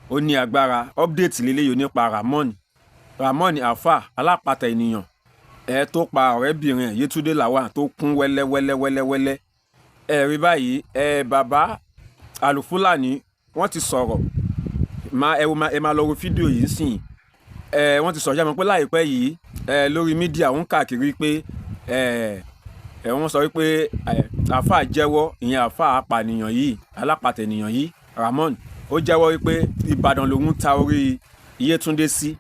Ó ní agbára update lélẹ́yìí nípa Ramon Alfa alápatà ènìyàn tó pa ọ̀rẹ́bìnrin Yétúndé Lawal tó kún wẹ́lẹ́wẹ́lẹ́wẹ́lẹ́. Rí báyìí bàbá Alufulani wọ́n ti sọ̀rọ̀ ẹ máa lọ wo fídíò yìí sìn. Wọ́n ti sọ̀rọ̀ jáde pé láìpẹ́ yìí lórí mídíà wọ́n káàkiri pé wọ́n sọ wípé Alfa jẹ́wọ́, ìyẹn Alfa apànìyàn yìí alápatà ènìyàn yìí Ramon ó jẹ́wọ́ wípé Ìbàdàn lòun ta orí Yétúndé sí.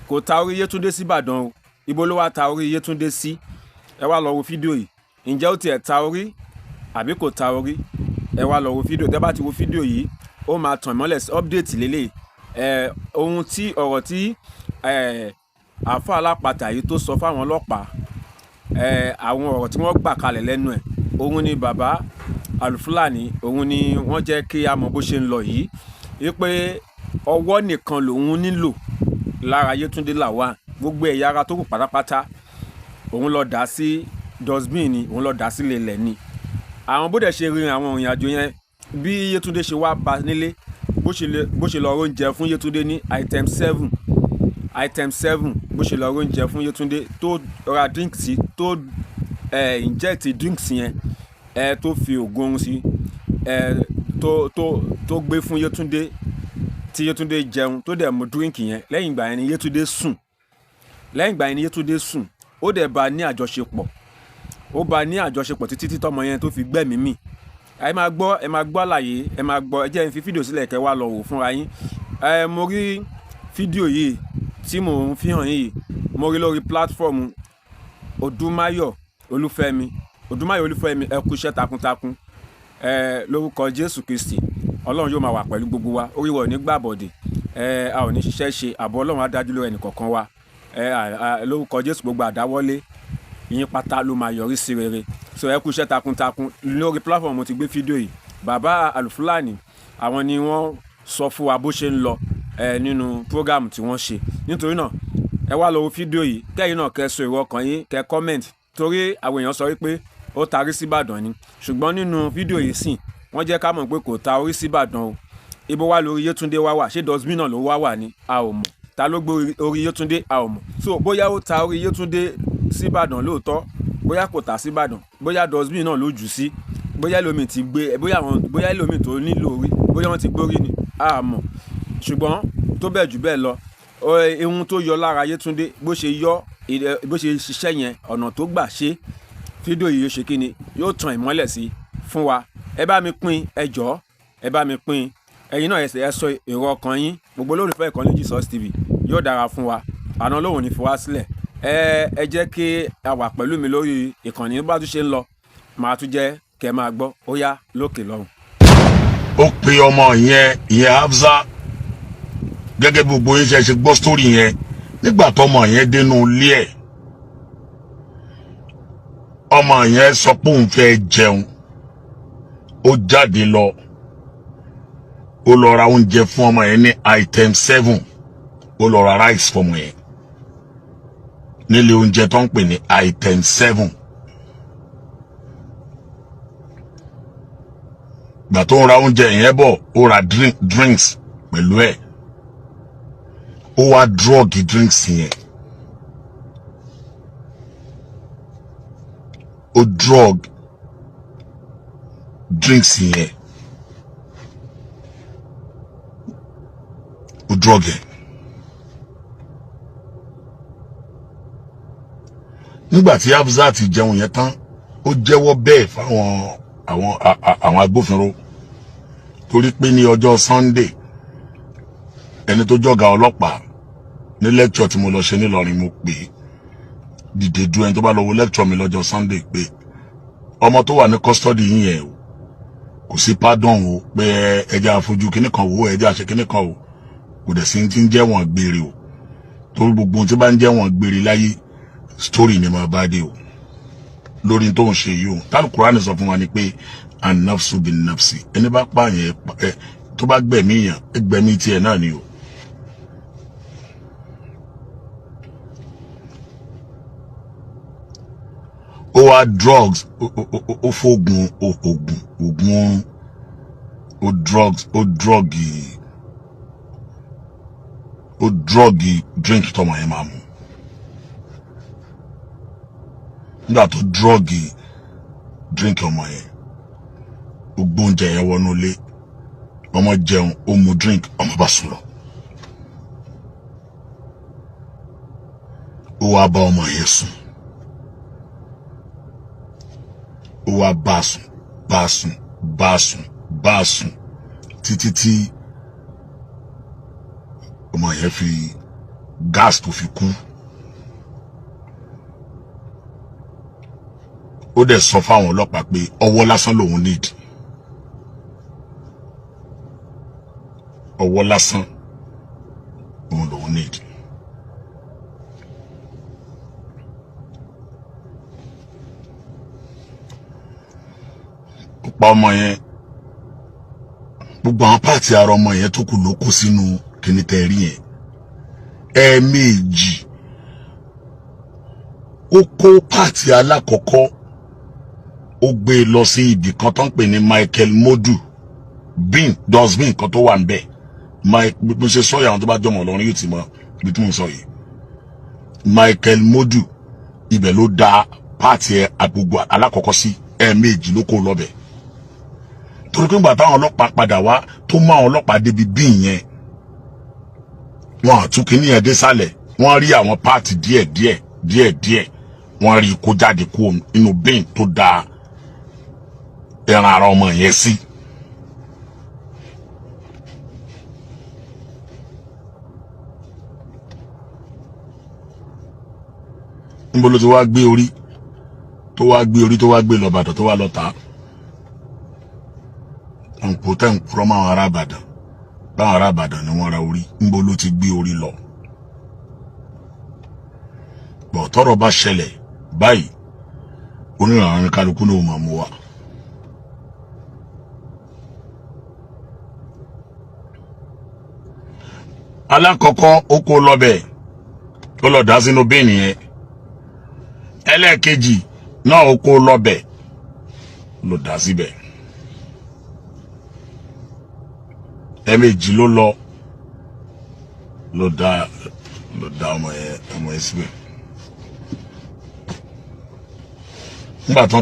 Kò ta orí Yétúndé sí Ìbàdàn o, ibo ló wá ta orí Yétúndé sí. Ẹ wá lọ wo fídíò yìí, ǹjẹ́ ó tiẹ̀ ta orí àbí kò ta orí? Ẹ wá lọ wo fídíò, tẹ́ bá ti wo fídíò yìí ó máa tàn ìmọ́lẹ̀ sí update lélẹ̀. Ọ̀rọ̀ tí Alfa alápatà yìí tó sọ fáwọn ọlọ́pàá, àwọn ọ̀rọ̀ tí wọ́n gbà kalẹ̀ lẹ́nu ẹ̀, òun ni bàbá Alufulani, òun ni wọ́n jẹ́ kí a mọ̀ bó ṣe ń lọ yìí wípé ọwọ́ nìkan lòun nílò lára Yétúndé Lawal, gbogbo ẹ̀yà ara tó kù pátápátá òun lọ dá sí dustbin ni, òun lọ dá sí ilẹ̀ ni. Àwọn bó dẹ̀ ṣe rin àwọn ìrìn àjò yẹn, bí Yétúndé ṣe wá bá nílé, bó ṣe lọ róúnjẹ fún Yétúndé ní item 7 bó ṣe lọ róúnjẹ fún Yétúndé tó ra drinks sí, tó inject drinks yẹn tó fi oògùn oorun sí, tó gbé fún Yétúndé tí Yétúndé jẹun tó dẹ̀ mu drink yẹn. Lẹ́yìn ìgbà yẹn ni Yétúndé sùn. Ó dẹ̀ bá ní àjọṣepọ̀ títí tí tọmọ yẹn tó fi gbẹ́mìí mì. Ẹ máa gbọ́ àlàyé, ẹ jẹ́ n fi fídíò sílẹ̀ kẹ́ wá lọ wò fúnra yín. Mo rí fídíò yìí tí mò ń fi hàn yìí, mo rí lórí platform Odúmáyọ̀ Olúfẹ́mi. Ẹ kú iṣẹ́ takuntakun. Lórúkọ Jésù Kristi, Ọlọ́run yóò máa wà pẹ̀lú gbogbo wa, orí wa ò ní gbàbọ̀dè, a ò ní ṣiṣẹ́ ṣe, ààbò Ọlọ́run á dájú lórí ẹnì kọ̀ọ̀kan wa. Lórúkọ Jésù, gbogbo àdáwọ́lé yín pátá ló máa yọrí sí rere. So ẹ kú iṣẹ́ takuntakun. Lórí platform mo ti gbé fídíò yìí, bàbá Alufulani àwọn ni wọ́n sọ fún wa bó ṣe ń lọ nínú program tí wọ́n ṣe. Nítorí náà ẹ wá lọ wo fídíò yìí, kẹ́yìn náà kẹ́ sọ èrò ọkàn yín, kẹ́ comment, torí àwọn èèyàn sọ wípé ó tarí sí Ìbàdàn ni, ṣùgbọ́n nínú fídíò yìí sìn wọ́n jẹ́ ká mọ̀ pé kò ta orí sí Ìbàdàn o. Ibo wá lórí Yétúndé wá ṣé dustbin náà ló wà ní, a ò mọ̀. Ta ló gbé orí Yétúndé, a ò mọ̀. So bóyá ó ta orí Yétúndé sí Ìbàdàn lóòótọ́, bóyá kò ta sí Ìbàdàn, bóyá dustbin náà ló jù sí, bóyá ẹlòmíì ti gbé, bóyá ẹlòmíì tó nílò orí, bóyá wọ́n ti gbórí ni, a mọ̀. Ṣùgbọ́n tó bẹ́ẹ̀ jù bẹ́ẹ̀ lọ, ohun tó yọ lára Yétúndé, bó ṣe ṣiṣẹ́ yẹn, ọ̀nà tó gbà ṣe, fídíò yìí yóò ṣe kíni, yóò tàn ìmọ́lẹ̀ sí fún wa. Ẹ bá mi pín, ẹ jọ̀ọ́ ẹ bá mi pín. Ẹ̀yin náà ẹ sọ èrò ọkàn yín. Gbogbo olólùfẹ́ ìkànnì Jesus TV, yóò dára fún wa, àná Ọlọ́run ní fi wá sílẹ̀. Ẹ jẹ́ kí a wà pẹ̀lú mi lórí ìkànnì, bá tún ṣe ń lọ màá tún jẹ́ kẹ́ máa gbọ́. Ó yá lókè lọ́run. Ó pe ọmọ ìyẹn Hafsa, gẹ́gẹ́ bí gbogbo yín ṣe gbọ́ sítórì yẹn. Nígbà tọmọ yẹn dénú ilé ẹ̀, ọmọ yẹn sọ pé òun fẹ́ jẹun, ó jáde lọ, ó lọ ra oúnjẹ fún ọmọ yẹn ní item 7, ó lọ ra rice fún ọmọ yẹn nílé oúnjẹ tó ń pè ní item 7. Gbà tó ń ra oúnjẹ yẹn bọ̀, ó ra drinks pẹ̀lú ẹ̀, ó wá drug drinks yẹn, ó drug drinks yẹn, ó drug yẹn. Nígbà tí Hafsa ti jẹun yẹn tán, ó jẹ́wọ́ bẹ́ẹ̀ fáwọn àwọn agbófinró, torí pé ní ọjọ́ Sunday ẹni tó jọ̀gá ọlọ́pàá ní lecture tí mo lọ ṣe nílọrin, mo pè é dìde du ẹni tó bá lọ wo lecture mi lọ́jọ́ Sunday pé ọmọ tó wà ní custody yín yẹn o, kò sí pardon o, pé ẹja àfojú kíní kan wò, ẹja àṣẹ kíní kan o, kò dẹ̀ sí ti ń jẹ́ wọ́n gbére o, torí gbogbo ohun tí bá ń jẹ́ wọ́n gbére láyé story ni máa bá dé o, lórí tó ń ṣe yìí o. Al-Qur'an sọ fún wa ni pé an-nafsu bin-nafsi, ẹni bá pààyàn tó bá gbẹ̀mí yàn, gbẹ̀mí tiẹ̀ náà ni o. ó wá drugs ó fóògùn oògùn oorun ó ó drọ́ọ̀gì drink tọmọ yẹn máa mu. Nígbà tó drọ́ọ̀gì drink ọmọ yẹn, ó gbóúnjẹ yẹn wọnú ilé, ọmọ jẹun, ó mu drink, ọmọ bá sùn lọ. Ó wá bá ọmọ yẹn sùn. Ó wá bá sùn títí tí ọmọ yẹn fi gas tó fi kú. Ó dẹ̀ sọ fáwọn ọlọ́pàá pé ọwọ́ lásán lòun need. Ọwọ́ lásán òun lòun need. Ó pa ọmọ yẹn, gbogbo àwọn pàtì ara ọmọ yẹn tó kù ló kó sínú kíní tẹ̀rí yẹn. Ẹ̀ẹ̀mejì ó kó pàtì alákọ̀ọ́kọ́, ó gbé lọ sí ibì kan tó ń pè ní Michael Modu dustbin kan tó wà ń bẹ̀. Bí ṣe sọ yàwọn tó bá jọmọ̀ lọ́rin yóò ti mọ ibi tí mo sọ yìí. Michael Modu ibẹ̀ ló dá pàtì àgbogbo alákọ̀ọ́kọ́ sí. Ẹ̀ẹ̀mejì ló kó lọ́bẹ̀. Torí pé ìgbà táwọn ọlọ́pàá padà wá tó mú àwọn ọlọ́pàá débi bin yẹn, wọn àtúnkì ní ẹdẹ sálẹ̀, wọ́n rí àwọn pàtì díẹ̀ wọ́n rí kó jáde kó inú bin tó da ẹran ara ọmọ yẹn sí. Níbo ló ti wá gbé orí tó wá gbé lọ Ìbàdàn tó wá lọ tà. Òǹkó tẹ́ ń purọ́ máwọn ará Ìbàdàn, báwọn ará Ìbàdàn ni wọ́n ra orí. Níbo ló ti gbé orí lọ? Bọ̀ tọ́rọ̀ bá ṣẹlẹ̀ báyìí, onírànà ní kálukú náà máa mú wa. Alákọ̀ọ́kọ́ ó kó lọ́bẹ̀, ó lọ dá sínú bíìnì yẹn. Ẹlẹ́ẹ̀kejì náà ó kó lọ́bẹ̀, ló dá síbẹ̀. Ẹ̀ẹ̀mejì ló dá ọmọ yẹn síbẹ̀. Nígbà tó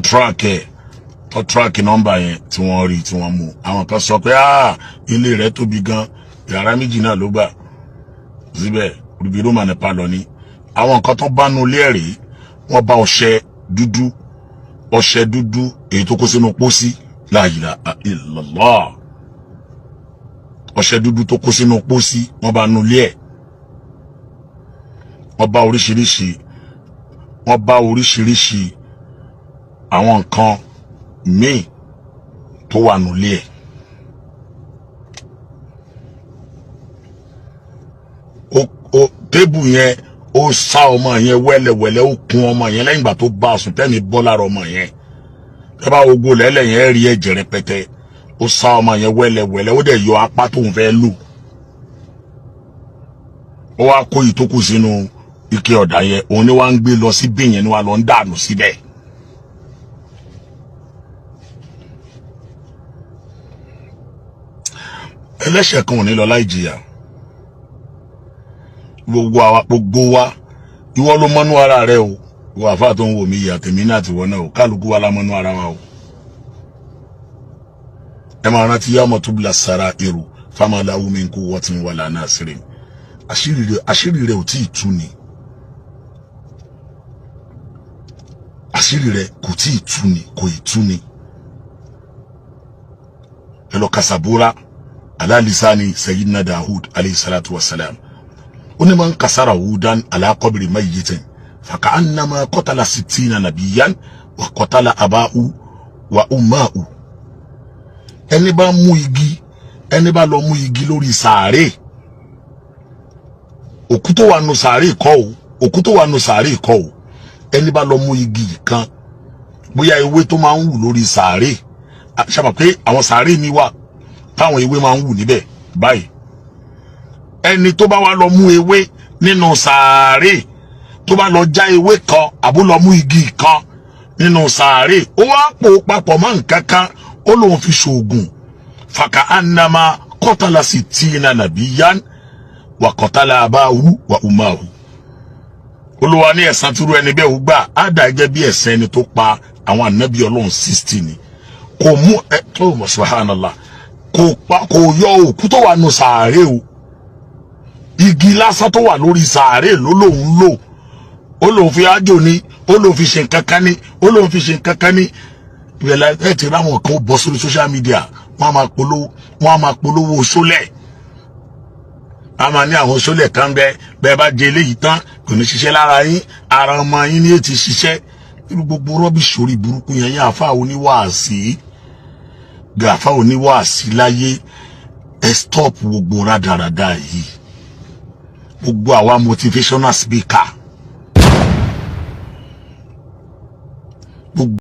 track nọ́mbà yẹn tí wọ́n rí tí wọ́n mú, àwọn kan sọ pé ilé rẹ̀ tóbi gan, yàrá méjì náà ló gbà síbẹ̀, rúbirú mà nípa lọ ní. Àwọn nǹkan tó bá nu ilé ẹ̀rí, wọ́n bá ọṣẹ dúdú èyí tó kó sínú pósí, la ilaha illallah. Ọṣẹ dúdú tó kó sínú pósí, wọ́n bá nu ilé ẹ̀. Wọ́n bá oríṣiríṣi àwọn nǹkan míì tó wà nu ilé ẹ̀. Tébù yẹn ó sá ọmọ yẹn wẹ́lẹ̀wẹ́lẹ́, ó kun ọmọ yẹn lẹ́yìn ìgbà tó bá sùn tẹ́mi bọ́ lára ọmọ yẹn. Ẹ bá ogbó lẹ́lẹ̀ yẹn rí ẹ̀jẹ̀ rẹpẹtẹ. Ó sá ọmọ yẹn wẹ́lẹ̀wẹ́lẹ́, ó dẹ̀ yọ apá tóun fẹ́ lù. Ó wá kó ìtókù sínú ike ọ̀dà yẹn, òun ni wá ń gbé lọ sí bí yẹn ni wá lọ ń dànù síbẹ̀. Ẹlẹ́ṣẹ̀ kan ò ní lọ láì jìyà. Gbogbo wa ìwọ ló mọ́nú ara rẹ o. Ìwọ àfáà tó ń wò mí ìyà tèmi náà ti wọ́n náà o. Kálukú wa la mọ́nú ara wa o. Ẹ máa rántí yawma tubla sarairu fama lahu min quwwatin wala nasirin. Àṣírí rẹ̀ ò tí ì tú ni. Àṣírí rẹ̀ kò tí ì tú ni, kò ì tú ni. Ẹ lọ kasabura ala lisani sayyidina Dawud alayhi salatu wassalam. Oni man kasara wudan ala qabri mayyitin faka annama qatala 60 nabiyan wa qatala aba'u wa umma'u. Ẹni bá mú igi, ẹni bá lọ mú igi lórí sàárè, òkú tó wà nù sàárè kọ́ o, ẹni bá lọ mú igi kan, bóyá ewé tó máa ń wù lórí sàárè, ṣàmà pé àwọn sàárè mi wà táwọn ewé máa ń wù níbẹ̀ báyìí. Ẹni tó bá wá lọ mú ewé nínú sàárè, tó bá lọ já ewé kan àbó lọ mú igi kan nínú sàárè, ó wá pò papọ̀ mọ́ nǹkan kan, ó lóun fi ṣoògùn faka annama qatala 60 nabiyan wa qatala abahu wa umahu. Olúwa ní ẹ̀san tí irú ẹni bẹ́ẹ̀ ó gbà á dà gẹ́gẹ́ bí ẹ̀san ẹni tó pa àwọn ànábì Ọlọ́run 60 ni. Kò mú tó subhanallah kò yọ òkú tó wà nù sàárè o, igi lásán tó wà lórí sàárè ló lòun lò, ó lòun fi ájò ní, ó lòun fi ṣe nǹkan kan ní, ó lòun fi ṣe nǹkan kan ní. Ìrẹ̀lẹ̀ ẹ̀ ti ráwọn kan bọ́ sórí social media wọ́n á máa polówó sólẹ̀, a máa ní àwọn sólẹ̀ kan bẹ́ẹ̀ bá jẹ eléyìí tán kò ní ṣiṣẹ́ lára yín, ara ọmọ yín ní ètí ṣiṣẹ́. Irú gbogbo rọ́bì sórí burúkú yẹn yẹn àfa oníwàásí gàfà oníwàásí láyé ẹ stop gbogbo rádaràda yìí, gbogbo àwa motivational speaker gbogbo